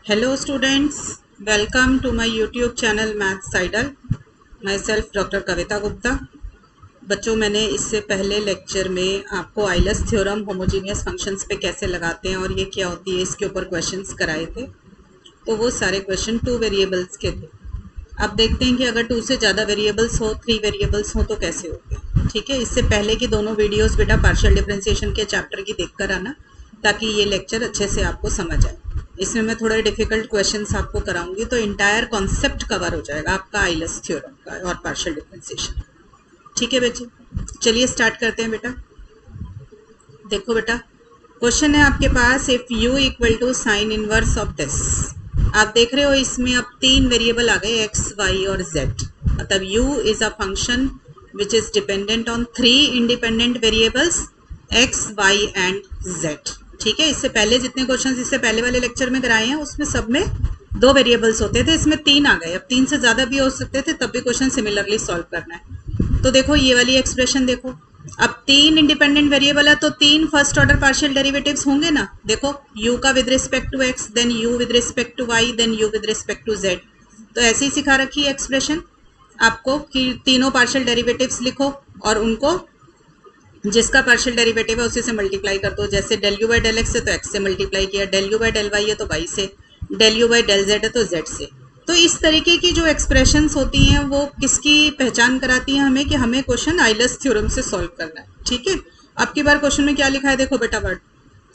Hello students, welcome to my YouTube channel Maths Idol. Myself Dr. कविता गुप्ता। बच्चों, मैंने इससे पहले लेक्चर में आपको आइलस थ्योरम होमोजीनियस फंक्शंस पे कैसे लगाते हैं और ये क्या होती है इसके ऊपर क्वेश्चंस कराए थे। तो वो सारे क्वेश्चन 2 वेरिएबल्स के थे। अब देखते हैं कि अगर 2 से ज़्यादा वेरिएबल्स हो, 3 वेरिएबल्स हो तो कैसे होते हैं। ठीक है, इससे पहले की दोनों वीडियोज़ बेटा पार्शियल डिफरेंशिएशन के चैप्टर की देख कर आना, ताकि ये लेक्चर अच्छे से आपको समझ आए। इसमें मैं थोड़े डिफिकल्ट क्वेश्चंस आपको कराऊंगी, तो इंटायर कॉन्सेप्ट कवर हो जाएगा आपका आइलस थ्योरम का और पार्शियल डिफरेंशिएशन। ठीक है बच्चे, चलिए स्टार्ट करते हैं बेटा। देखो बेटा, क्वेश्चन है आपके पास, if u equal to sine inverse of this. आप देख रहे हो इसमें अब 3 वेरिएबल आ गए, x, y और z। मतलब u is a function which is dependent on 3 independent variables x, y and z। ठीक है, इससे पहले जितने क्वेश्चंस इससे पहले वाले लेक्चर में कराए हैं उसमें सब में 2 वेरिएबल्स होते थे, इसमें 3 आ गए। अब 3 से ज़्यादा भी हो सकते थे, तब भी क्वेश्चन सिमिलरली सॉल्व करना है। तो देखो ये वाली एक्सप्रेशन देखो, अब 3 इंडिपेंडेंट वेरिएबल है तो 3 फर्स्ट ऑर्डर पार्शियल डेरिवेटिव्स होंगे ना। देखो u का with respect to x, then u with respect to y, then u with respect to z। तो ऐसे ही सिखा रखी है एक्सप्रेशन आपको कि तीनों पार्शियल डेरिवेटिव्स लिखो और उनको जिसका पार्शियल डेरिवेटिव है उसी से मल्टीप्लाई कर दो। जैसे del u by del x है तो एक्स से मल्टीप्लाई किया, del u by del y है तो वाई से, del u by del z है तो जेड से। तो इस तरीके की जो एक्सप्रेशंस होती हैं वो किसकी पहचान कराती हैं हमें, कि हमें क्वेश्चन आइलस थ्योरम से सॉल्व करना है। ठीक है, अब की बार क्वेश्चन में क्या लिखा है देखो बेटा, वर्ड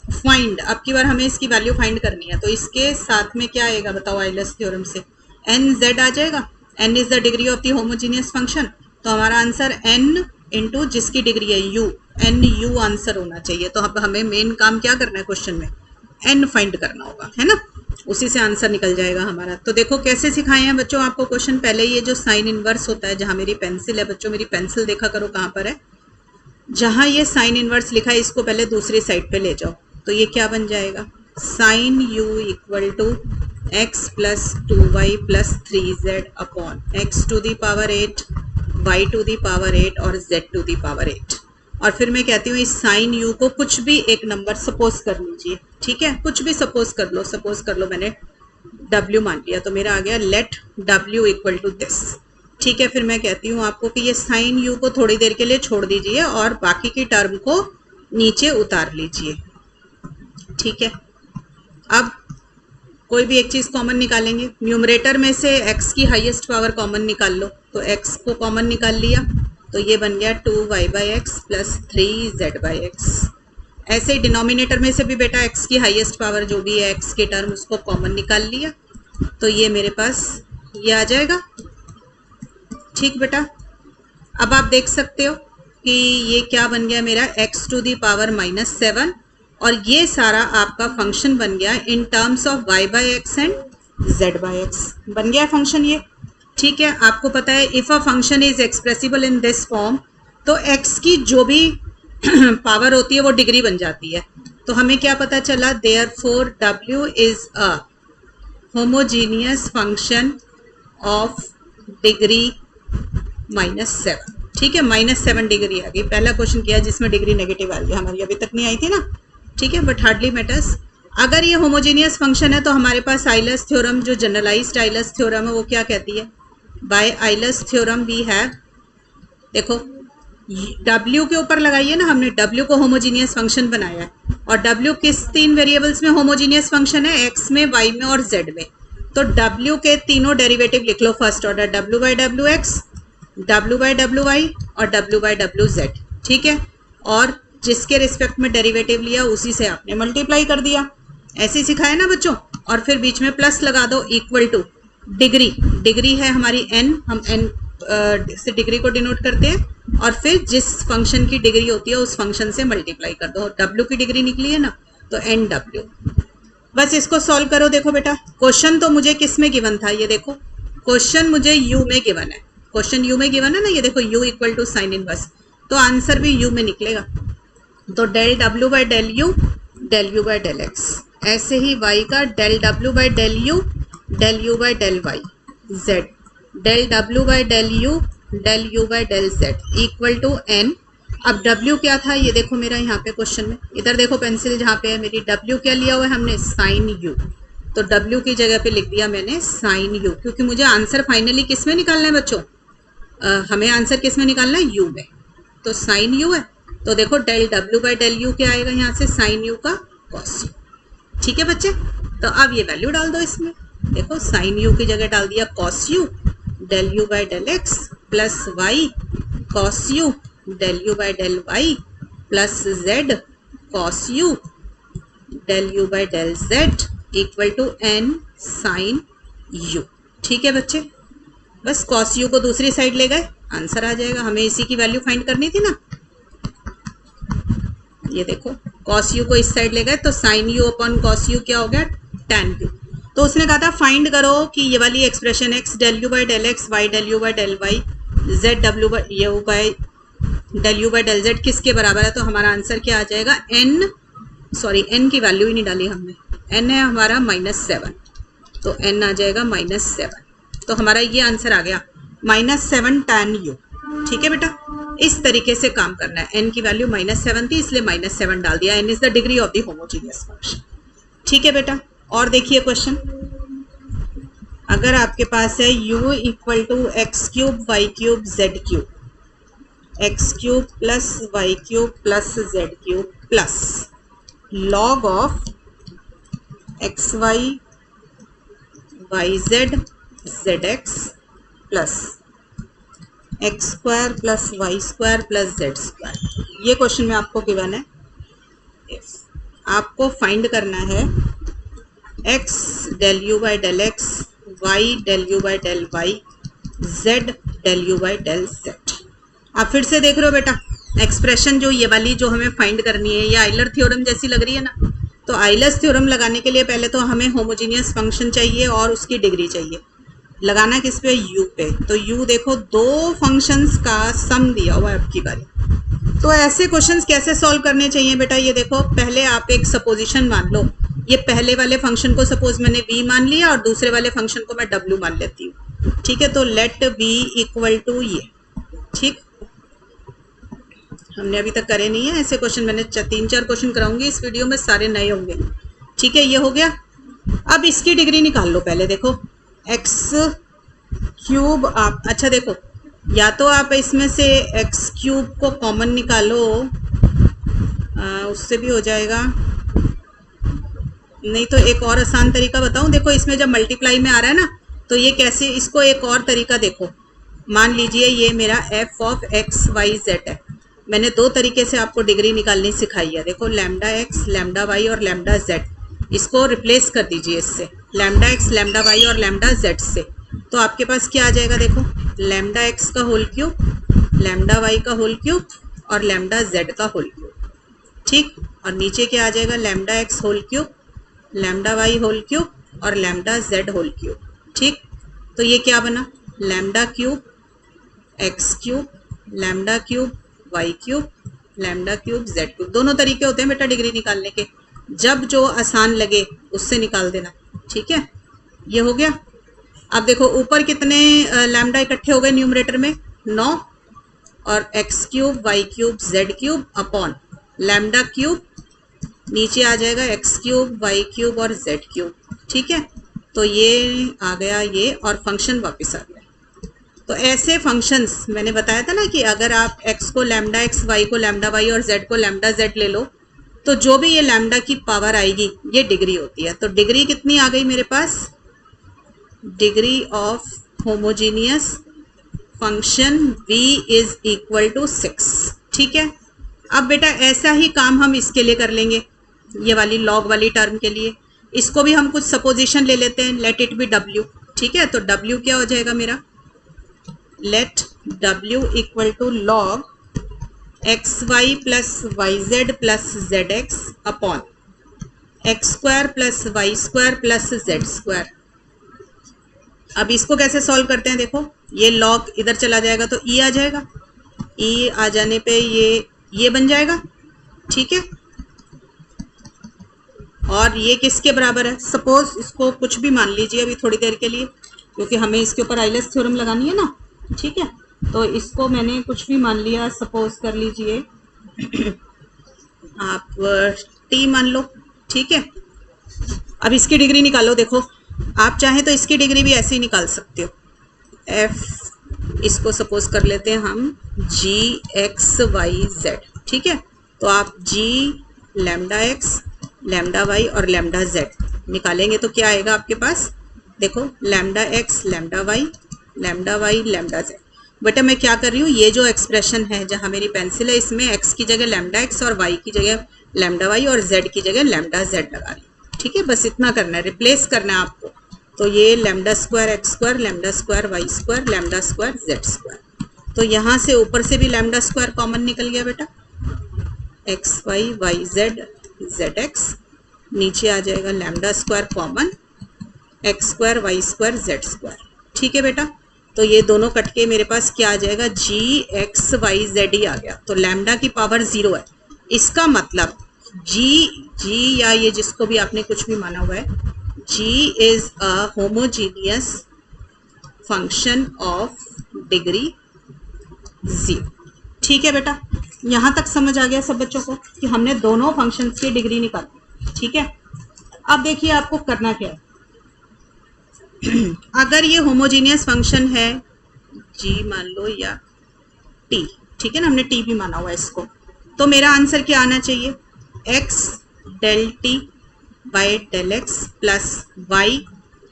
फाइंड। अब की बार हमें इसकी वैल्यू फाइंड करनी है, तो इसके साथ में क्या आएगा बताओ आइलस थ्योरम से, एन जेड आ जाएगा। N is the degree of the homogeneous function, तो हमारा आंसर एन इंटू जिसकी डिग्री है यू, एन यू आंसर होना चाहिए। तो अब हमें मेन काम क्या करना है क्वेश्चन में, एन फाइंड करना होगा, है ना। उसी से आंसर निकल जाएगा हमारा। तो देखो कैसे सिखाए हैं बच्चों आपको क्वेश्चन। पहले ये जो साइन इनवर्स होता है, जहां मेरी पेंसिल है बच्चों, मेरी पेंसिल देखा करो कहाँ पर है, जहां ये साइन इनवर्स लिखा है इसको पहले दूसरी साइड पे ले जाओ। तो ये क्या बन जाएगा, sine u equal to x plus 2y plus 3z upon x to the power 8, y to the power 8 और z टू दी पावर 8। और फिर मैं कहती हूँ इस साइन u को कुछ भी एक नंबर सपोज कर लीजिए। ठीक है, कुछ भी सपोज कर लो। सपोज कर लो मैंने w मान लिया, तो मेरा आ गया let w equal to this. ठीक है, फिर मैं कहती हूँ आपको कि ये साइन u को थोड़ी देर के लिए छोड़ दीजिए और बाकी की टर्म को नीचे उतार लीजिए। ठीक है, अब कोई भी एक चीज कॉमन निकालेंगे। न्यूमरेटर में से x की हाईएस्ट पावर कॉमन निकाल लो, तो x को कॉमन निकाल लिया तो ये बन गया 2y by x plus 3z by x. ऐसे ही डिनोमिनेटर में से भी बेटा x की हाईएस्ट पावर जो भी है x की टर्म उसको कॉमन निकाल लिया, तो ये मेरे पास ये आ जाएगा। ठीक बेटा, अब आप देख सकते हो कि ये क्या बन गया मेरा, x टू दी पावर -7, और ये सारा आपका फंक्शन बन गया in terms of y by x and z by x बन गया फंक्शन ये। ठीक है, आपको पता है if a function is expressible in this form, तो x की जो भी पावर होती है वो डिग्री बन जाती है। तो हमें क्या पता चला, therefore w is a homogeneous function of degree -7। ठीक है, -7 डिग्री आ गई। पहला क्वेश्चन किया जिसमें डिग्री नेगेटिव आ गई, हमारी अभी तक नहीं आई थी ना। ठीक है, बट हार्डली मैटर्स। अगर ये होमोजीनियस फंक्शन है तो हमारे पास आइलस थ्योरम, जो जनरलाइज्ड आइलस थ्योरम है, वो क्या कहती है, by Euler's theorem we have, देखो w के ऊपर लगाइए ना, हमने w को होमोजीनियस फंक्शन बनाया है, और w किस 3 वेरिएबल्स में होमोजीनियस फंक्शन है, x में, y में और z में। तो w के तीनों डेरिवेटिव लिख लो फर्स्ट ऑर्डर, w बाई डब्ल्यू एक्स, w बाई डब्ल्यू वाई और w बाई डब्ल्यू जेड। ठीक है, और जिसके रिस्पेक्ट में डेरिवेटिव लिया उसी से आपने मल्टीप्लाई कर दिया। ऐसे सिखाया ना बच्चों। और फिर बीच में प्लस लगा दो, इक्वल टू डिग्री, डिग्री है हमारी n, हम n से डिग्री को डिनोट करते हैं, और फिर जिस फंक्शन की डिग्री होती है उस फंक्शन से मल्टीप्लाई कर दो। w की डिग्री निकली है ना, तो nw। बस इसको सॉल्व करो। देखो बेटा, क्वेश्चन तो मुझे किस में गिवन था, ये देखो क्वेश्चन मुझे u में गिवन है, क्वेश्चन u में गिवन है ना, ये देखो u equal to sine inverse, तो आंसर भी u में निकलेगा। तो del w by del u by del x। ऐसे ही y का del w by del u by del y, z del w by del u by del z equal to n। अब w क्या था, ये देखो मेरा यहाँ पे क्वेश्चन में, इधर देखो पेंसिल जहाँ पे है मेरी, w क्या लिया हुआ है हमने, साइन u। तो W की जगह पे लिख दिया मैंने साइन U, क्योंकि मुझे आंसर फाइनली किस में निकालना है बच्चों, हमें आंसर किस में निकालना है, U में। तो साइन U है, तो देखो del W by del U क्या आएगा यहाँ से, साइन U का कॉस U। ठीक है बच्चे, तो अब ये वैल्यू डाल दो इसमें। देखो साइन U की जगह डाल दिया cos U, del U by del X plus y cos U, del U by del Y plus Z cos U, del U by del Z equal to n sine U। ठीक है बच्चे, बस cos U को दूसरी side ले गए, answer आ जाएगा। हमें इसी की वैल्यू फाइंड करनी थी ना। ये देखो कॉस U को इस साइड ले गए, तो sine U upon cos U क्या हो गया, tan U। तो उसने कहा था फाइंड करो कि ये वाली expression x del U by del x, y del U by del y, z डब्ल्यू by U by del U by del Z किसके बराबर है। तो हमारा आंसर क्या आ जाएगा, n की वैल्यू ही नहीं डाली हमने, n है हमारा -7, तो n आ जाएगा -7। तो हमारा ये आंसर आ गया -7 tan U। ठीक है बेटा, इस तरीके से काम करना है। n की वैल्यू -7 थी इसलिए -7 डाल दिया। n is the degree of the homogeneous function. ठीक है बेटा, और देखिए क्वेश्चन, अगर आपके पास है u equal to x cube y cube z cube, x cube plus y cube plus z cube plus log of x y y z z x plus x square plus y square plus z square. ये question में आपको given है। yes. आपको find करना है x del u by del x, y del u by del y, z del u by del z। आप फिर से देख रहे हो बेटा, एक्सप्रेशन जो ये वाली जो हमें फाइंड करनी है, ये आइलर थ्योरम जैसी लग रही है ना। तो आइलर थ्योरम लगाने के लिए पहले तो हमें होमोजीनियस फंक्शन चाहिए और उसकी डिग्री चाहिए। लगाना किस पे, u पे। तो u देखो दो फंक्शंस का सम दिया हुआ है अब की बारी। तो ऐसे क्वेश्चंस कैसे सॉल्व करने चाहिए बेटा, ये देखो पहले आप एक सपोजिशन मान लो। ये पहले वाले फंक्शन को सपोज मैंने v मान लिया और दूसरे वाले फंक्शन को मैं w मान लेती हूँ। ठीक है, तो लेट v इक्वल टू ये। ठीक, हमने अभी तक करे नहीं है ऐसे क्वेश्चन, मैंने 3-4 क्वेश्चन कराऊंगी इस वीडियो में, सारे नए होंगे। ठीक है, ये हो गया। अब इसकी डिग्री निकाल लो पहले। देखो एक्स क्यूब, आप अच्छा देखो, या तो आप इसमें से एक्स क्यूब को कॉमन निकालो, उससे भी हो जाएगा, नहीं तो एक और आसान तरीका बताऊं। देखो इसमें जब मल्टीप्लाई में आ रहा है ना, तो ये कैसे, इसको एक और तरीका देखो। मान लीजिए ये मेरा f of x y z है। मैंने दो तरीके से आपको डिग्री निकालनी सिखाई है। देखो लैम्डा एक्स, लैम्डा वाई और लैम्डा जेड, इसको रिप्लेस कर दीजिए इससे, लैम्डा एक्स, लैम्डा वाई और लैम्डा जेड से। तो आपके पास क्या आ जाएगा, देखो लैम्डा एक्स का होल क्यूब, लैम्डा वाई का होल क्यूब और लैम्डा जेड का होल क्यूब। ठीक, और नीचे क्या आ जाएगा, lambda x whole cube, lambda y whole cube और लैम्डा जेड होल क्यूब। ठीक, तो ये क्या बना, lambda cube x cube, lambda cube y cube, lambda cube z cube. दोनों तरीके होते हैं बेटा डिग्री निकालने के, जब जो आसान लगे उससे निकाल देना। ठीक है, ये हो गया। अब देखो ऊपर कितने लैम्डा इकट्ठे हो गए न्यूमरेटर में, 9, और x cube y cube z cube upon lambda cube, नीचे आ जाएगा एक्स क्यूब वाई क्यूब और जेड क्यूब। ठीक है, तो ये आ गया ये, और फंक्शन वापस आ गया। तो ऐसे फंक्शंस मैंने बताया था ना कि अगर आप x को लैम्डा एक्स, y को लैम्डा वाई और z को लैम्डा z ले लो, तो जो भी ये लैम्डा की पावर आएगी ये डिग्री होती है। तो डिग्री कितनी आ गई मेरे पास, degree of homogeneous function v is equal to 6। ठीक है, अब बेटा ऐसा ही काम हम इसके लिए कर लेंगे, ये वाली लॉग वाली टर्म के लिए। इसको भी हम कुछ सपोजिशन ले लेते हैं, लेट इट बी w। ठीक है, तो w क्या हो जाएगा मेरा, let w equal to log x y plus y z plus z x upon x square plus y square plus z square. अब इसको कैसे सॉल्व करते हैं, देखो ये लॉग इधर चला जाएगा तो e आ जाएगा, e आ जाने पे ये बन जाएगा। ठीक है, और ये किसके बराबर है, सपोज इसको कुछ भी मान लीजिए अभी थोड़ी देर के लिए, क्योंकि हमें इसके ऊपर आइलर्स थ्योरम लगानी है ना। ठीक है, तो इसको मैंने कुछ भी मान लिया, सपोज कर लीजिए आप t मान लो। ठीक है, अब इसकी डिग्री निकालो। देखो आप चाहें तो इसकी डिग्री भी ऐसे ही निकाल सकते हो। एफ इसको सपोज कर लेते हैं हम जी एक्स वाई जेड, ठीक है। तो आप g lambda x lambda y और लैम्डा जेड निकालेंगे तो क्या आएगा आपके पास? देखो lambda x lambda y lambda z. बेटा मैं क्या कर रही हूँ, ये जो एक्सप्रेशन है जहाँ मेरी पेंसिल है इसमें एक्स की जगह लैम्डा एक्स और वाई की जगह लैम्डा वाई और जेड की जगह लैम्डा जेड लगा रही हूँ, ठीक है। बस इतना करना है, रिप्लेस करना है आपको। तो ये lambda square x square lambda square y square lambda square z square. तो यहाँ से ऊपर से भी लैम्डा स्क्वायर कॉमन निकल गया बेटा, x y y z z x. नीचे आ जाएगा lambda square common, x square y square z square, ठीक है बेटा। तो ये दोनों कट के मेरे पास क्या आ जाएगा, जी एक्स वाई जेड ही आ गया। तो लैम्डा की पावर 0 है, इसका मतलब जी या ये जिसको भी आपने कुछ भी माना हुआ है, g is a homogeneous function of degree 0, ठीक है बेटा। यहाँ तक समझ आ गया सब बच्चों को कि हमने दोनों फंक्शंस की डिग्री निकाली, ठीक है। अब देखिए आपको करना क्या है। अगर ये होमोजीनियस फंक्शन है g मान लो या t, ठीक है ना, हमने t भी माना हुआ है इसको, तो मेरा आंसर क्या आना चाहिए, x del t by del x plus y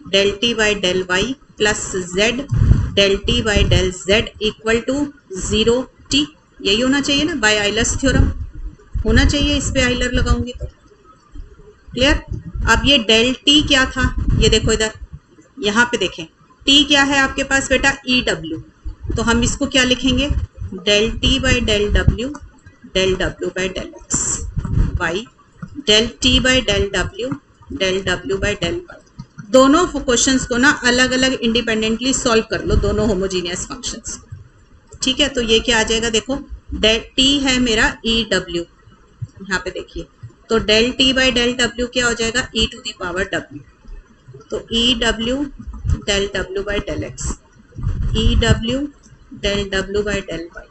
del t by del y plus z del t by del z equal to 0t। यही होना चाहिए ना, बाय आइलर्स थ्योरम होना चाहिए। इस पे आइलर लगाऊंगी तो क्लियर। अब ये डेल t क्या था, ये देखो इधर यहाँ पे देखें, t क्या है आपके पास बेटा, ई डब्ल्यू। तो हम इसको क्या लिखेंगे, del T by del W by del x y del T by del W by del Y. दोनों क्वेश्चंस को ना अलग अलग इंडिपेंडेंटली सॉल्व कर लो, दोनों होमोजीनियस फंक्शंस, ठीक है। तो ये क्या आ जाएगा, देखो डेल टी है मेरा ई डब्ल्यू, यहाँ पे देखिए, तो del T by del W क्या हो जाएगा, E to the power W. तो E W del W by del X, E W del W by del Y,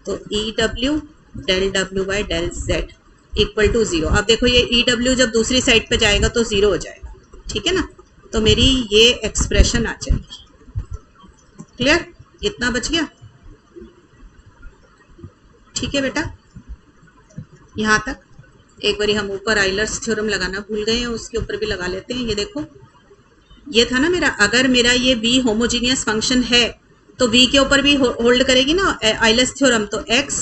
तो E W del W by del Z equal to 0। अब देखो ये E W जब दूसरी साइड पे जाएगा तो 0 हो जाएगा, ठीक है ना। तो मेरी ये एक्सप्रेशन आ जाएगी, क्लियर, इतना बच गया, ठीक है बेटा। यहाँ तक एक बारी हम ऊपर आइलर्स थ्योरम लगाना भूल गए हैं, उसके ऊपर भी लगा लेते हैं। ये देखो ये था ना मेरा, अगर मेरा ये v होमोजीनियस फंक्शन है तो v के ऊपर भी होल्ड करेगी ना आइलर्स थ्योरम। तो x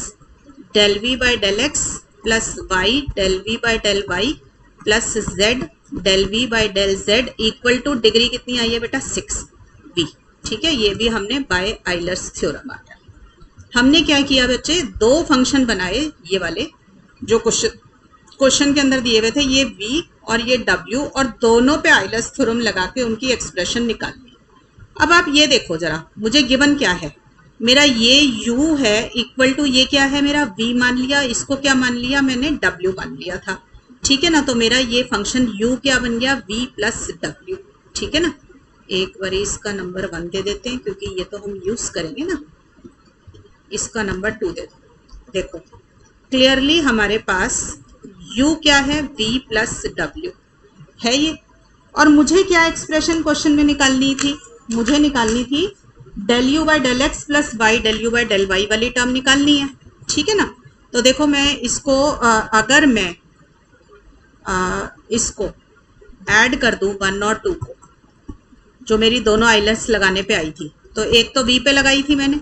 del v by del x plus y del v by del y plus z del v by del z equal to degree कितनी आई है बेटा, 6v, ठीक है। ये भी हमने बाय आइलर्स थ्योरम आ गया। हमने क्या किया बच्चे, दो फंक्शन बनाए, ये वाले जो क्वेश्चन के अंदर दिए हुए थे, ये v और ये w, और दोनों पे आइलर्स थ्योरम लगा के उनकी एक्सप्रेशन निकाल ली। अब आप ये देखो जरा, मुझे गिवन क्या है, मेरा ये u है इक्वल टू ये क्या है मेरा v मान लिया, इसको क्या मान लिया मैंने, w मान लिया था, ठीक है ना। तो मेरा ये फंक्शन u क्या बन गया, v प्लस w, ठीक है ना। एक बार इसका नंबर 1 दे देते हैं क्योंकि ये तो हम यूज करेंगे ना। इसका नंबर 2 दे दो। देखो क्लियरली हमारे पास u क्या है, v प्लस w है ये। और मुझे क्या एक्सप्रेशन क्वेश्चन में निकालनी थी, मुझे निकालनी थी del u by del x plus y del u by del y वाली टर्म निकालनी है, ठीक है ना। तो देखो मैं इसको अगर मैं इसको ऐड कर दूं 1 और 2 को, जो मेरी दोनों आइलर्स लगाने पे आई थी, तो एक तो v पे लगाई थी मैंने,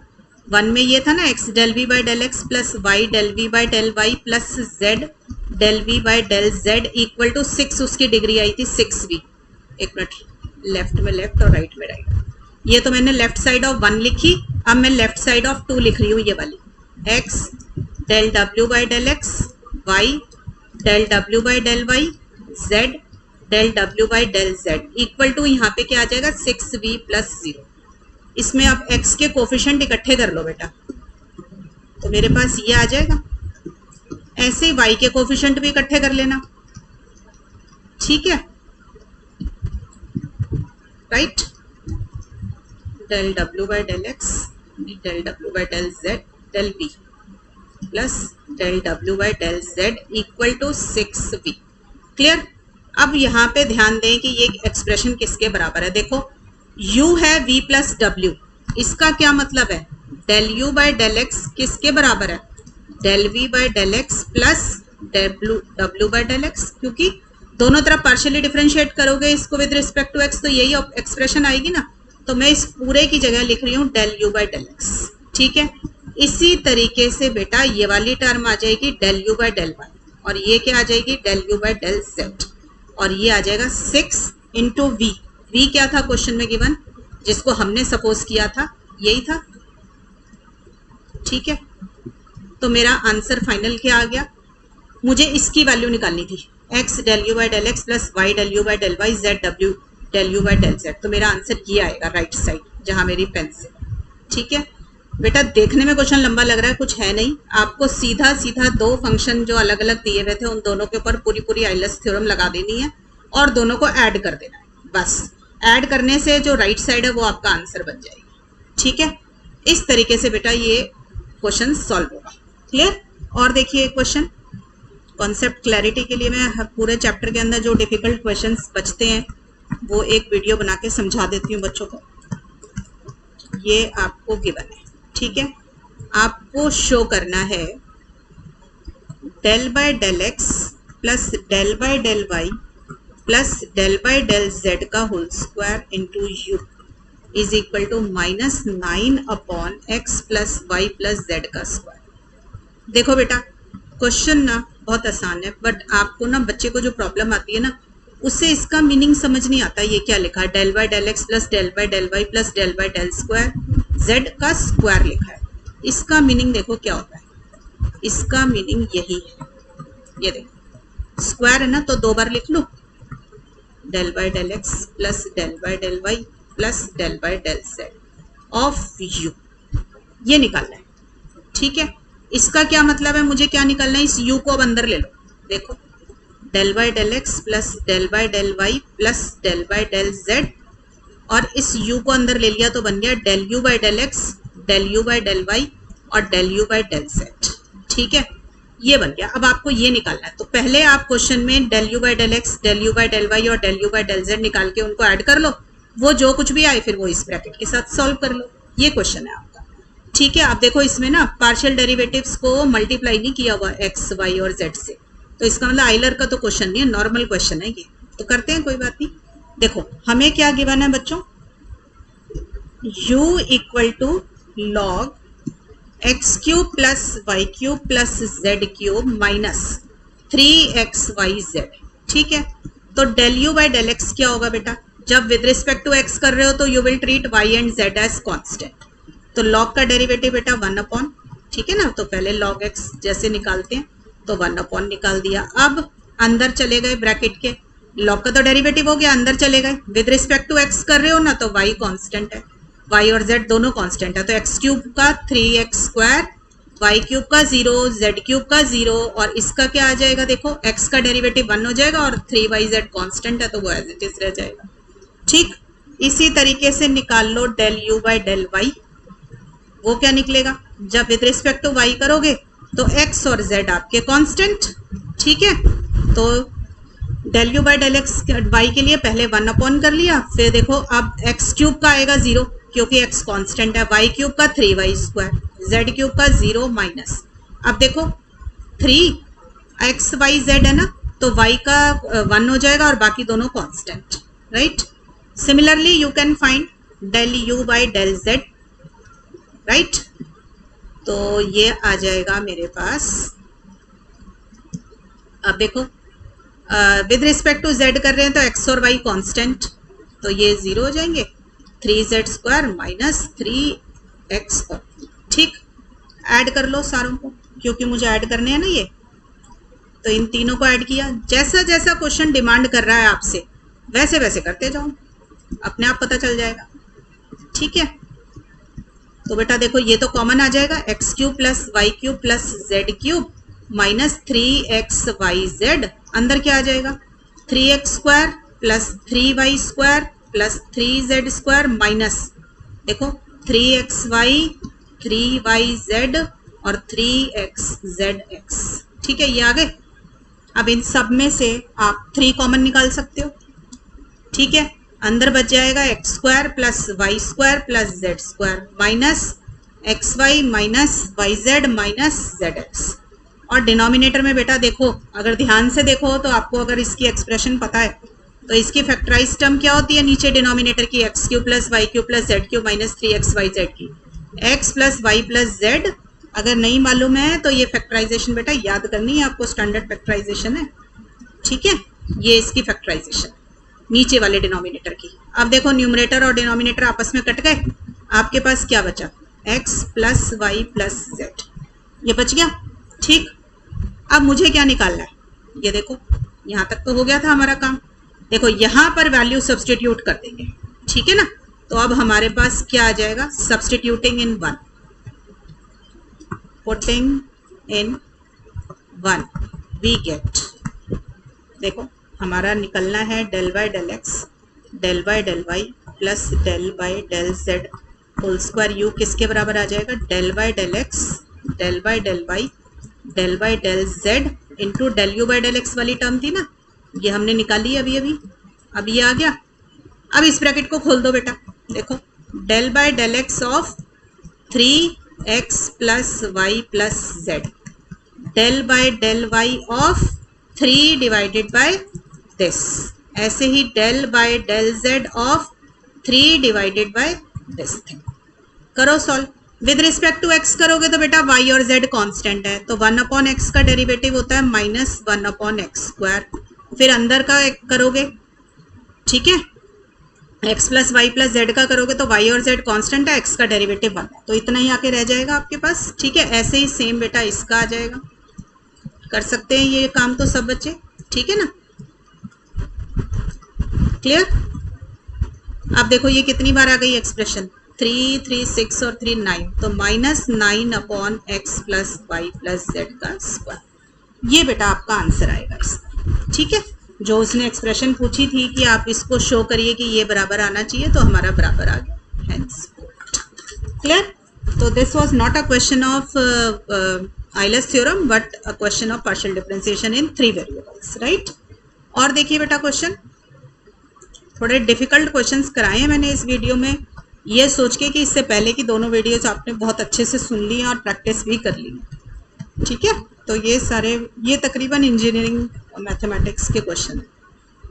1 में ये था ना x del v by del x plus y del v by del y plus z del v by del z equal to 6, उसकी डिग्री आई थी 6v। एक मिनट, लेफ्ट में लेफ्ट और राइट में राइट, ये तो मैंने लेफ्ट साइड ऑफ 1 लिखी, अब मैं लेफ्ट साइड ऑफ 2 लिख रही हूँ, ये वाली x del w by del x y del w by del y z del w by del z equal to यहाँ पे क्या आ जाएगा 6v प्लस 0। इसमें आप x के कोफिशिएंट इकट्ठे कर लो बेटा, तो मेरे पास ये आ जाएगा। ऐसे ही y के कोफिशिएंट भी इकट्ठे कर लेना, ठीक है, right. Del w by del x del w by del z del v plus del w by del z equal to 6v, clear. अब यहाँ पे ध्यान दें कि ये एक्सप्रेशन किसके बराबर है। देखो u है v प्लस डब्ल्यू, इसका क्या मतलब है, del u by del x किसके बराबर है, del v by del x plus w by del x, क्योंकि दोनों तरफ पार्शियली डिफरेंशिएट करोगे इसको विद रिस्पेक्ट टू एक्स तो यही एक्सप्रेशन आएगी ना। तो मैं इस पूरे की जगह लिख रही हूँ del u by del x. ठीक है, इसी तरीके से बेटा ये वाली टर्म आ जाएगी del u by del y, और ये क्या आ जाएगी del u by del z, और ये आ जाएगा 6 इंटू वी। वी क्या था क्वेश्चन में गिवन, जिसको हमने सपोज किया था, यही था। ठीक है, तो मेरा आंसर फाइनल क्या आ गया, मुझे इसकी वैल्यू निकालनी थी, x del u by del x plus y del u by del y z w del u by del z। तो मेरा आंसर ये आएगा राइट साइड, जहां मेरी पेंसिल। ठीक है बेटा, देखने में क्वेश्चन लंबा लग रहा है, कुछ है नहीं, आपको सीधा सीधा दो फंक्शन जो अलग अलग दिए हुए थे उन दोनों के ऊपर पूरी पूरी आइलस थ्योरम लगा देनी है और दोनों को ऐड कर देना है। बस ऐड करने से जो राइट साइड है वो आपका आंसर बन जाएगी। ठीक है, इस तरीके से बेटा ये क्वेश्चन सॉल्व होगा। क्लियर। और देखिए क्वेश्चन, कॉन्सेप्ट क्लैरिटी के लिए मैं पूरे चैप्टर के अंदर जो डिफिकल्ट क्वेश्चंस बचते हैं वो एक वीडियो बना के समझा देती हूँ बच्चों को। ये आपको गिवन है। ठीक है, आपको शो करना है del by del x plus del by del y plus del by del z का whole square into u is equal to -9 upon x plus y plus z का स्क्वायर। देखो बेटा क्वेश्चन ना बहुत आसान है, बट आपको ना बच्चे को जो प्रॉब्लम आती है ना उससे इसका मीनिंग समझ नहीं आता। ये क्या लिखा है, del by del x plus del by del y plus del by del square z का स्क्वायर लिखा है। इसका मीनिंग देखो क्या होता है, इसका मीनिंग यही है, ये देखो स्क्वायर है ना तो दो बार लिख लो, del by del x plus del by del y plus del by del z of u, ये निकालना है। ठीक है, इसका क्या मतलब है, मुझे क्या निकालना है, इस u को अब अंदर ले लो। देखो del by del x plus del by del y plus del by del z, और इस u को अंदर ले लिया तो बन गया del u by del x, del u by del y और del u by del z. ठीक है, ये बन गया। अब आपको ये निकालना है, तो पहले आप क्वेश्चन में del u by del x, del u by del y और del u by del z निकाल के उनको ऐड कर लो, वो जो कुछ भी आए फिर वो इस ब्रैकेट के साथ सॉल्व कर लो। ये क्वेश्चन है आपका। ठीक है, आप देखो इसमें ना पार्शियल डेरिवेटिव्स को मल्टीप्लाई नहीं किया हुआ एक्स वाई और जेड से, तो इसका मतलब आइलर का तो क्वेश्चन नहीं है, नॉर्मल क्वेश्चन है ये, तो करते हैं कोई बात नहीं। देखो हमें क्या गिवन है बच्चों, u equal to log x cube plus y cube plus z cube minus 3xyz। ठीक है, तो del u by del x क्या होगा बेटा, जब विद रिस्पेक्ट टू x कर रहे हो तो you will treat y and z as constant, तो log का डेरिवेटिव बेटा 1 अपॉन, ठीक है ना, तो पहले log x जैसे निकालते हैं तो 1 अपॉन निकाल दिया। अब अंदर चले गए ब्रैकेट के, log का तो डेरिवेटिव हो गया, अंदर चले गए, विद रिस्पेक्ट टू x कर रहे हो ना तो y कांस्टेंट है, y और z दोनों कांस्टेंट है, तो x क्यूब का 3x स्क्वायर, y क्यूब का 0, z क्यूब का 0, और इसका क्या आ जाएगा, देखो x का डेरिवेटिव 1 हो जाएगा और 3yz कांस्टेंट है तो वो एज इट इज रह जाएगा। ठीक, इसी तरीके से निकाल लो del u by del y, वो क्या निकलेगा, जब विद रिस्पेक्ट टू y करोगे तो x और z आपके कांस्टेंट। ठीक है, तो del u by del x y के लिए पहले 1 अपॉन कर लिया, फिर देखो अब x क्यूब का आएगा 0 क्योंकि x कांस्टेंट है, y क्यूब का 3y स्क्वायर, z क्यूब का 0 माइनस, अब देखो 3xyz है ना तो y का 1 हो जाएगा और बाकी दोनों constant, right. Similarly you can find del u by del z, right, तो ये आ जाएगा मेरे पास। अब देखो विद रिस्पेक्ट टू z कर रहे हैं तो x और y कांस्टेंट, तो ये 0 हो जाएंगे, 3z स्क्वायर माइनस 3x। ठीक, ऐड कर लो सारों को क्योंकि मुझे ऐड करने हैं ना ये, तो इन तीनों को ऐड किया, जैसा जैसा क्वेश्चन डिमांड कर रहा है आपसे वैसे वैसे करते जाओ, अपने आप पता चल जाएगा। ठीक है, तो बेटा देखो ये तो कॉमन आ जाएगा, x cube plus y cube plus z cube minus 3xyz, अंदर क्या आ जाएगा 3x square plus 3y square plus 3z square minus देखो 3xy 3yz और 3xzx। ठीक है, ये आ गए। अब इन सब में से आप 3 कॉमन निकाल सकते हो, ठीक है। अंदर बच जाएगा x square plus y square plus z square minus x y minus y z minus z x. और डिनोमिनेटर में बेटा देखो, अगर ध्यान से देखो तो आपको अगर इसकी एक्सप्रेशन पता है तो इसकी फैक्टराइज टर्म क्या होती है नीचे डिनोमिनेटर की, x cube plus y cube plus z cube minus 3x y z की। X plus y plus z अगर नहीं मालूम है तो ये फैक्टराइजेशन बेटा याद करनी है आपको, स्टैंडर्ड फैक्टराइजेशन है, ठीक है। ये इसकी फैक्टराइजेशन नीचे वाले डिनोमिनेटर की। अब देखो न्यूमरेटर और डिनोमिनेटर आपस में कट गए, आपके पास क्या बचा, x plus y plus z, ये बच गया, ठीक। अब मुझे क्या निकालना है, ये देखो यहाँ तक तो हो गया था हमारा काम। देखो यहाँ पर वैल्यू सब्सटीट्यूट कर देंगे, ठीक है ना। तो अब हमारे पास क्या आ जाएगा, substituting in 1, putting in 1 we get, देखो हमारा निकलना है del by del x del by del y plus del by del z whole square. U किसके बराबर आ जाएगा, del by del x del by del y del by del z into del u by del x वाली term थी ना, ये हमने निकाली अभी अभी, अब ये आ गया। अब इस ब्रैकेट को खोल दो बेटा, देखो del by del x of 3x plus y plus z del by del y of 3 divided by this, ऐसे ही del by del z of 3 divided by this thing. करो solve. With respect to x करोगे तो बेटा y और z constant है, तो 1 upon x का डेरिवेटिव होता है माइनस 1 अपॉन एक्स स्क्वायर। फिर अंदर का करोगे, ठीक है, x plus y plus z का करोगे तो y और z कांस्टेंट है, x का डेरिवेटिव 1 है, तो इतना ही आके रह जाएगा आपके पास, ठीक है। ऐसे ही सेम बेटा इसका आ जाएगा, कर सकते हैं ये काम तो सब बच्चे, ठीक है ना, क्लियर। अब देखो ये कितनी बार आ गई एक्सप्रेशन, 3 3 6 और 3 9, तो minus 9 upon x plus y plus z का स्क्वायर, ये बेटा आपका आंसर आएगा इसका, ठीक है। जो उसने एक्सप्रेशन पूछी थी कि आप इसको शो करिए कि ये बराबर आना चाहिए, तो हमारा बराबर आ गया, हेंस क्लियर। तो this was not a question of IELTS theorem but a question of partial differentiation in 3 variables, right. और देखिए बेटा क्वेश्चन, थोड़े डिफिकल्ट क्वेश्चंस कराए हैं मैंने इस वीडियो में, ये सोच के कि इससे पहले की दोनों वीडियोस आपने बहुत अच्छे से सुन ली और प्रैक्टिस भी कर ली, ठीक है। तो ये सारे, ये तकरीबन इंजीनियरिंग मैथमेटिक्स के क्वेश्चन हैं,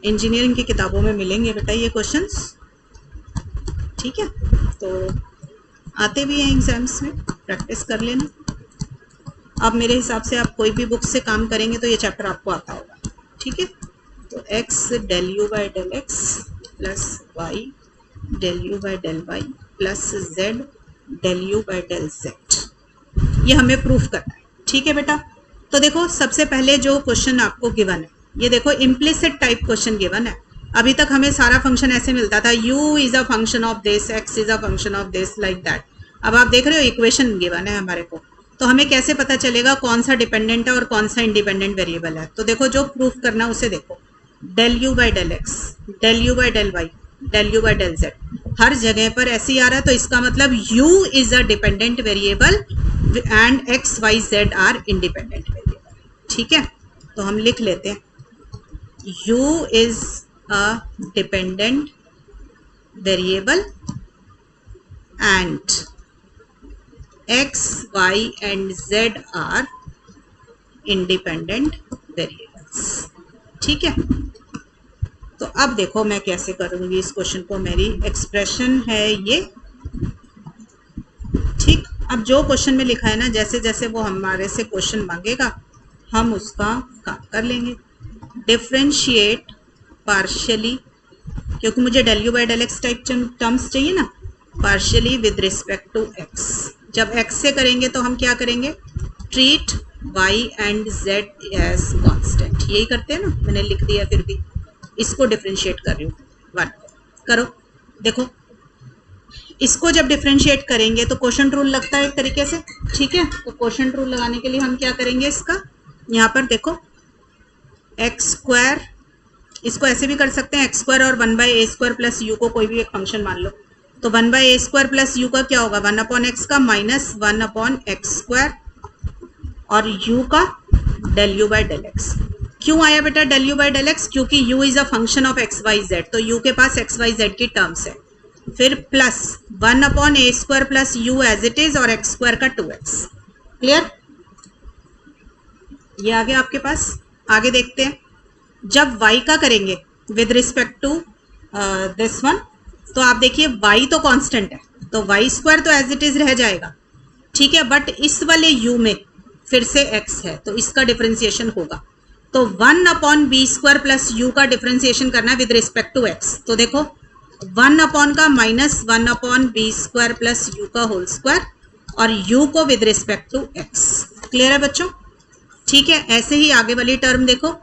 इंजीनियरिंग की किताबों में मिलेंगे बेटा ये क्वेश्चंस, ठीक है। तो आते भी हैं एग्जाम्स में, प्रैक्टिस कर लेना। अब मेरे हिसाब से आप कोई भी बुक से काम करेंगे तो ये चैप्टर आपको आता होगा, ठीक है। तो x del u by del x plus y del u by del y plus z del u by del z, ये हमें प्रूफ करना है, ठीक है बेटा। तो देखो सबसे पहले जो क्वेश्चन आपको गिवन है, ये देखो इम्प्लिसिट टाइप क्वेश्चन गिवन है। अभी तक हमें सारा फंक्शन ऐसे मिलता था, u is a function of this, x is a function of this, like that. अब आप देख रहे हो इक्वेशन गिवन है हमारे को, तो हमें कैसे पता चलेगा कौन सा डिपेंडेंट है और कौन सा इंडिपेंडेंट वेरिएबल है। तो देखो जो प्रूफ करना उसे देखो, del u by del x del u by del y del u by del z, हर जगह पर ऐसे ही आ रहा है, तो इसका मतलब u is a dependent variable and x y z are independent variable, ठीक है। तो हम लिख लेते हैं u is a dependent variable and x y and z are independent variables, ठीक है। तो अब देखो मैं कैसे करूंगी इस क्वेश्चन को, मेरी एक्सप्रेशन है ये, ठीक। अब जो क्वेश्चन में लिखा है ना, जैसे जैसे वो हमारे से क्वेश्चन मांगेगा हम उसका काम कर लेंगे। डिफरेंशिएट पार्शियली, क्योंकि मुझे del u by del x type terms चाहिए ना, partially with respect to x. जब एक्स से करेंगे तो हम क्या करेंगे, treat y and z as constant, यही करते हैं ना, मैंने लिख दिया फिर भी इसको डिफरेंशिएट कर रही हूँ। 1 करो, देखो इसको जब डिफरेंशिएट करेंगे तो क्वोशंट रूल लगता है एक तरीके से, ठीक है। तो क्वोशंट रूल लगाने के लिए हम क्या करेंगे, इसका यहाँ पर देखो एक्स स्क्वायर, इसको ऐसे भी कर सकते हैं, एक्स स्क्वायर और 1 by a square plus u को कोई भी एक फंक्शन मान लो, तो 1 by a square plus u का क्या होगा, 1 अपॉन एक्स का माइनस 1 अपॉन एक्स स्क्वायर और u का del u by del x. क्यों आया बेटा del u by del x? क्योंकि u is a function of x y z, तो u के पास एक्स वाई जेड की टर्म्स है। फिर plus 1 upon a square plus u as it is और एक्स स्क्वायर का 2x। क्लियर? ये आ गया आपके पास। आगे देखते हैं, जब y का करेंगे with respect to this one, तो आप देखिए y तो कांस्टेंट है, तो वाई स्क्वायर तो एज इट इज रह जाएगा, ठीक है, बट इस वाले u में फिर से x है, तो इसका डिफरेंशिएशन होगा। तो 1 upon b square plus u का डिफरेंशिएशन करना है विद रिस्पेक्ट टू x। तो देखो 1 अपॉन का minus 1 upon b square plus u का होल स्क्वायर और u को with respect to x। Clear है बच्चों? ठीक है, ऐसे ही आगे वाली टर्म देखो,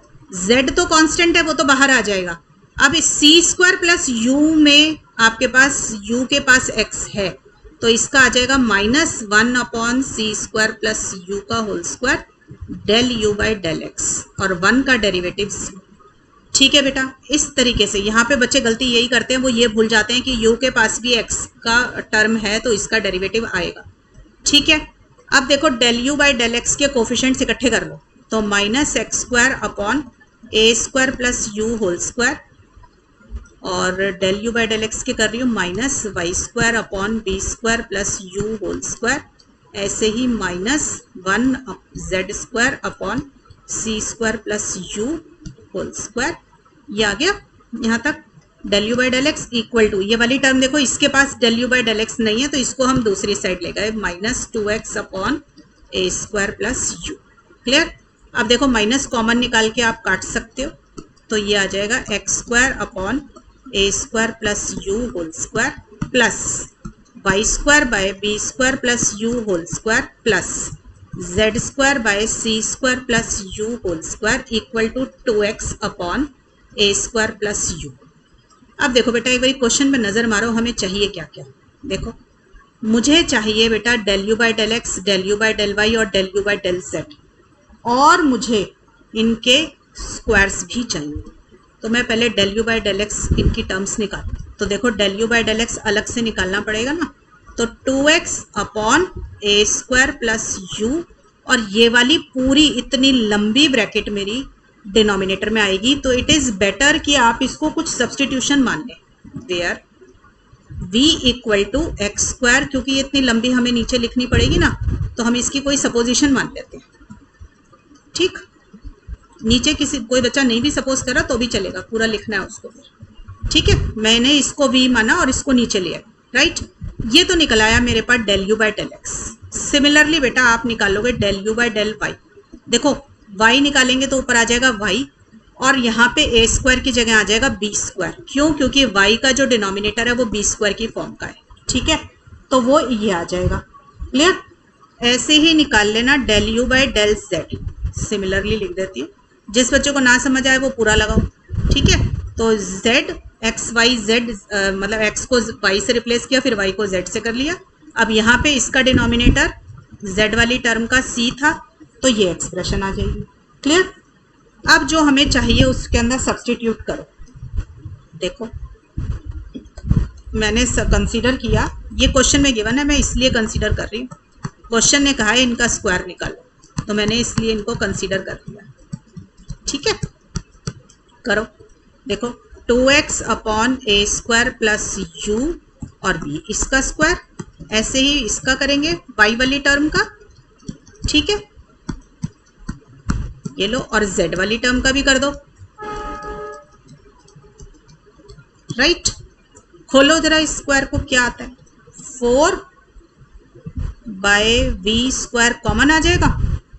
z तो कांस्टेंट है, वो तो बाहर आ जाएगा। अब सी स्क्वायर प्लस यू में आपके पास u के पास x है, तो इसका आ जाएगा minus 1 upon c square plus u का whole square del u by del x और 1 का डेरिवेटिव 0। ठीक है बेटा, इस तरीके से यहाँ पे बच्चे गलती यही करते हैं, वो ये भूल जाते हैं कि u के पास भी x का टर्म है तो इसका डेरिवेटिव आएगा। ठीक है, अब देखो del u by del x के कोफिशिएंट्स इकट्ठे कर लो, तो minus x square upon a square plus u whole square और del u by del x के कर रही हूँ minus y square upon b square plus u whole square, ऐसे ही minus 1 z square upon c square plus u whole square. ये आ गया यहाँ तक। Del u by del x equal to, ये वाली टर्म देखो इसके पास del u by del x नहीं है, तो इसको हम दूसरी साइड ले गए, minus 2x upon a square plus u. Clear? अब देखो माइनस कॉमन निकाल के आप काट सकते हो, तो ये आ जाएगा x square upon a square plus u whole square plus y square by b square plus u whole square plus z square by c square plus u whole square equal to 2x upon a square plus u. अब देखो बेटा एक बार question में नज़र मारो, हमें चाहिए क्या क्या। देखो मुझे चाहिए बेटा del u by del x, del u by del y और del u by del z, और मुझे इनके स्क्वायर्स भी चाहिए। तो मैं पहले del u by del x इनकी टर्म्स निकाल, तो देखो del u by del x अलग से निकालना पड़ेगा ना, तो 2x upon a square plus u, और ये वाली पूरी इतनी लंबी ब्रैकेट मेरी डिनोमिनेटर में आएगी, तो इट इज़ बेटर कि आप इसको कुछ सब्सटीट्यूशन मान लें, where v equal to x square, क्योंकि ये इतनी लंबी हमें नीचे लिखनी पड़ेगी ना, तो हम इसकी कोई सपोजिशन मान लेते हैं। ठीक, नीचे किसी कोई बच्चा नहीं भी सपोज करा तो भी चलेगा, पूरा लिखना है उसको। ठीक है, मैंने इसको v माना और इसको नीचे लिया, राइट। ये तो निकल आया मेरे पास del u by del x. Similarly बेटा आप निकालोगे del u by del y. देखो y निकालेंगे तो ऊपर आ जाएगा y, और यहाँ पे ए स्क्वायर की जगह आ जाएगा बी स्क्वायर। क्यों? क्योंकि y का जो डिनोमिनेटर है वो बी स्क्वायर की फॉर्म का है। ठीक है, तो वो ये आ जाएगा। क्लियर? ऐसे ही निकाल लेना del u by del z. Similarly लिख देती हूँ, जिस बच्चों को ना समझ आए वो पूरा लगाओ। ठीक है, तो z एक्स वाई जेड, मतलब x को y से रिप्लेस किया, फिर y को z से कर लिया। अब यहाँ पे इसका डिनोमिनेटर z वाली टर्म का c था, तो ये एक्सप्रेशन आ जाएगी। क्लियर? अब जो हमें चाहिए उसके अंदर सब्सटीट्यूट करो। देखो मैंने कंसीडर किया, ये क्वेश्चन में गिवन है, मैं इसलिए कंसीडर कर रही हूँ। क्वेश्चन ने कहा है इनका स्क्वायर निकालो, तो मैंने इसलिए इनको कंसीडर कर लिया। ठीक है, करो। देखो 2x upon a square plus u और b, इसका स्क्वायर, ऐसे ही इसका करेंगे y वाली टर्म का। ठीक है, ये लो, और z वाली टर्म का भी कर दो। राइट, खोलो जरा इस स्क्वायर को, क्या आता है, 4 बाय वी स्क्वायर कॉमन आ जाएगा,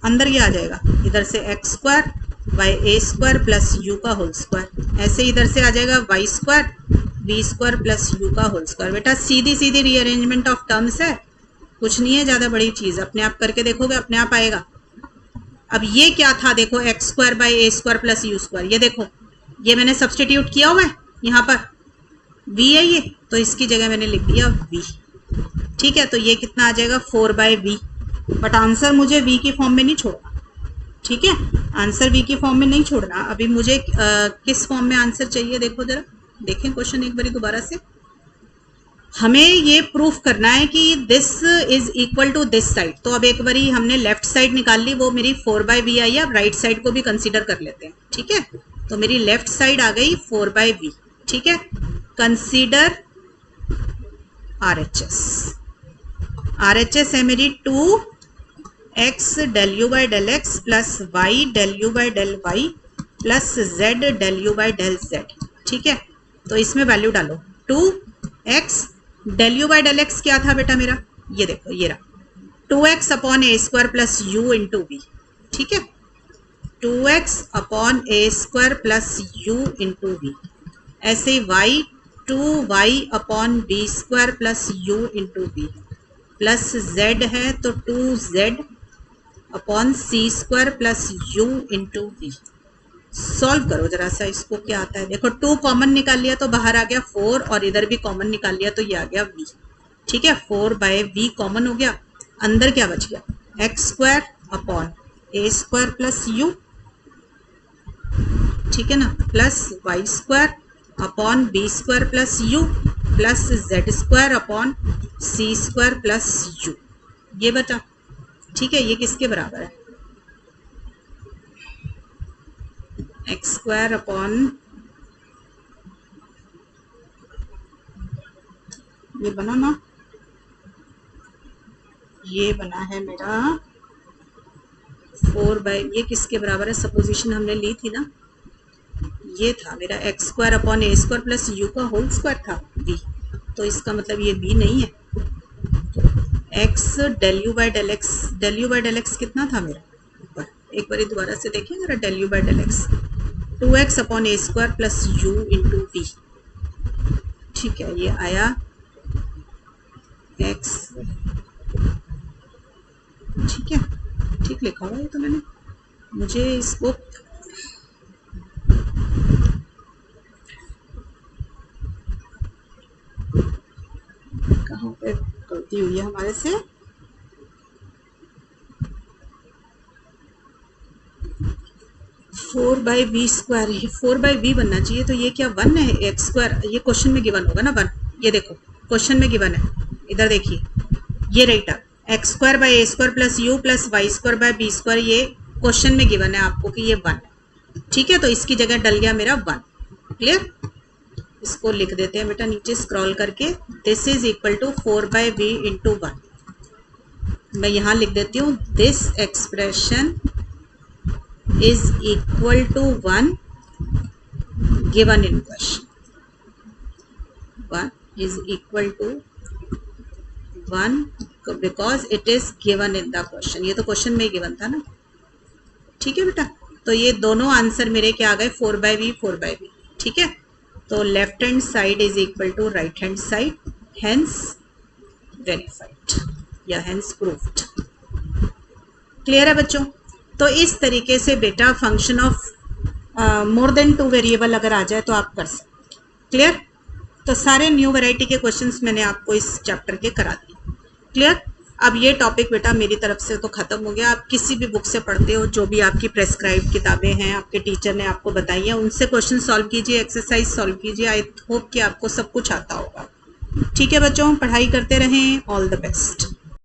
अंदर ये आ जाएगा, इधर से x square by a square plus u का होल स्क्वायर, ऐसे इधर से आ जाएगा y square v square plus u का होल स्क्वायर। बेटा सीधी सीधी रीअरेंजमेंट ऑफ टर्म्स है, कुछ नहीं है ज़्यादा बड़ी चीज़, अपने आप करके देखोगे अपने आप आएगा। अब ये क्या था, देखो x square by a square plus you square, ये देखो ये मैंने सब्सटीट्यूट किया हुआ है, यहाँ पर v है ये, तो इसकी जगह मैंने लिख दिया v। ठीक है, तो ये कितना आ जाएगा 4 बाई वी, बट आंसर मुझे v की फॉर्म में नहीं छोड़ना। ठीक है, आंसर v की फॉर्म में नहीं छोड़ना। अभी मुझे किस फॉर्म में आंसर चाहिए, देखो जरा, देखें क्वेश्चन एक बारी दोबारा से। हमें ये प्रूफ करना है कि this is equal to this side. तो अब एक बारी हमने लेफ्ट साइड निकाल ली, वो मेरी 4/v आई। अब राइट साइड को भी कंसीडर कर लेते हैं, ठीक है। तो मेरी लेफ्ट साइड आ गई 4/v, ठीक है। Consider RHS। RHS है मेरी 2x del u by del x plus y del u by del y plus z del u by del z, ठीक है। तो इसमें वैल्यू डालो, 2x del u by del x क्या था बेटा मेरा, ये देखो ये रहा 2x upon a square plus u into v, ठीक है। 2x upon a square plus u into v. ऐसे y 2y upon b square plus u into v plus z है तो 2z upon c square plus u into v. Solve करो जरा सा इसको, क्या आता है देखो। 2 कॉमन निकाल लिया तो बाहर आ गया 4, और इधर भी कॉमन निकाल लिया तो ये आ गया v, ठीक है। 4/v कॉमन हो गया, अंदर क्या बच गया, x square upon a square plus u, ठीक है ना, plus y square upon b square plus u plus z square upon c square plus u. ये बता, ठीक है। ये किसके बराबर है, एक्स स्क्वायर अपॉन, ये बना ना, ये बना है मेरा 4/, ये किसके बराबर है, सपोजिशन हमने ली थी ना, ये था मेरा x square upon a square plus u का होल स्क्वायर था v। तो इसका मतलब ये v नहीं है। x del u by del x, del u by del x कितना था मेरा ऊपर, एक बार दोबारा से देखें जरा, del u by del x 2x upon a square plus u into v, ठीक है। ये आया x, ठीक है, ठीक लिखा हुआ है तो मैंने, मुझे इसको कहाँ पे गलती हुई है हमारे से, फोर बाई वी स्क्वायर, ये 4/v बनना चाहिए। तो ये क्या 1 है, एक्स स्क्वायर, ये क्वेश्चन में गिवन होगा ना 1, ये देखो क्वेश्चन में गिवन है, इधर देखिए ये राइट है, x square by a square plus u plus y square by b square, ये क्वेश्चन में गिवन है आपको कि ये 1 है, ठीक है। तो इसकी जगह डल गया मेरा 1, क्लियर। इसको लिख देते हैं बेटा नीचे स्क्रॉल करके, this is equal to 4/v into 1। मैं यहाँ लिख देती हूँ, this expression is equal to 1 given in question, 1 is equal to 1 because it is given in the question। ये तो क्वेश्चन में ही गिवन था ना, ठीक है बेटा। तो ये दोनों आंसर मेरे क्या आ गए, 4/v 4/v, ठीक है। तो left hand side is equal to right hand side, hence verified या हेंस प्रूव्ड। क्लियर है बच्चों। तो इस तरीके से बेटा function of more than 2 variable अगर आ जाए तो आप कर सकते, क्लियर। तो सारे न्यू वैरायटी के क्वेश्चंस मैंने आपको इस चैप्टर के करा दिए, क्लियर। अब ये टॉपिक बेटा मेरी तरफ से तो ख़त्म हो गया। आप किसी भी बुक से पढ़ते हो, जो भी आपकी प्रेस्क्राइब किताबें हैं आपके टीचर ने आपको बताई है, उनसे क्वेश्चन सॉल्व कीजिए, एक्सरसाइज सॉल्व कीजिए। आई होप कि आपको सब कुछ आता होगा, ठीक है बच्चों। पढ़ाई करते रहें, ऑल द बेस्ट।